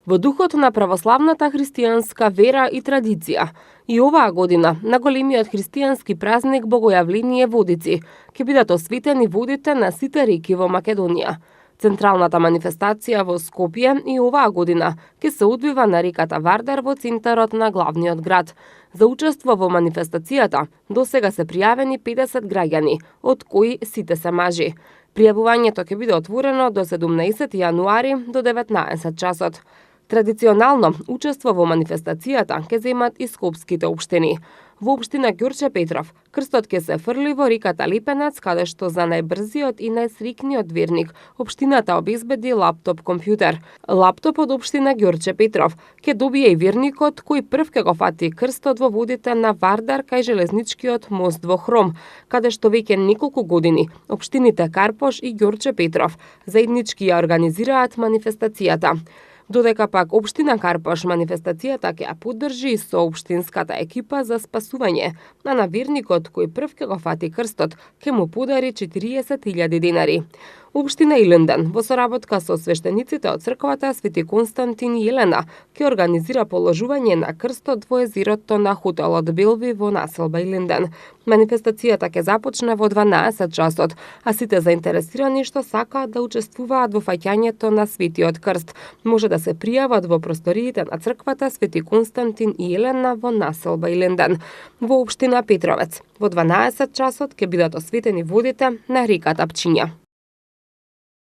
Во духот на православната христијанска вера и традиција, и оваа година на големиот христијански празник Богојавление Водици ќе бидат осветени водите на сите реки во Македонија. Централната манифестација во Скопје и оваа година ќе се одвива на реката Вардар во центарот на главниот град. За учество во манифестацијата досега се пријавени 50 граѓани, од кои сите се мажи. Пријавувањето ќе биде отворено до 17 јануари до 19 часот. Традиционално, учество во манифестацијата ќе земат и скопските општини. Во општина Ѓорче Петров, крстот ќе се фрли во реката Липенац, каде што за најбрзиот и најсрикниот верник општината обезбеди лаптоп компјутер. Лаптоп од општина Ѓорче Петров ќе добие и верникот кој прв ќе го фати крстот во водите на Вардар кај железничкиот мост во Хром, каде што веќе неколку години општините Карпош и Ѓорче Петров заеднички ја организираат манифестацијата. Додека пак општина Карпош манифестацијата ќе ја поддржи со општинската екипа за спасување, а на верникот кој прв ќе го фати крстот ќе му подари 40.000 денари. Општина Илинден во соработка со свештениците од црквата Свети Константин и Елена ќе организира положување на крстот во езерото на хотелот Белви во населба Илинден. Манифестацијата ќе започне во 12 часот, а сите заинтересирани што сакаат да учествуваат во фаќањето на Светиот крст може да се пријават во просториите на црквата Свети Константин и Елена во населба Илинден. Во општина Петровец во 12 часот ќе бидат осветени водите на реката Пчиња.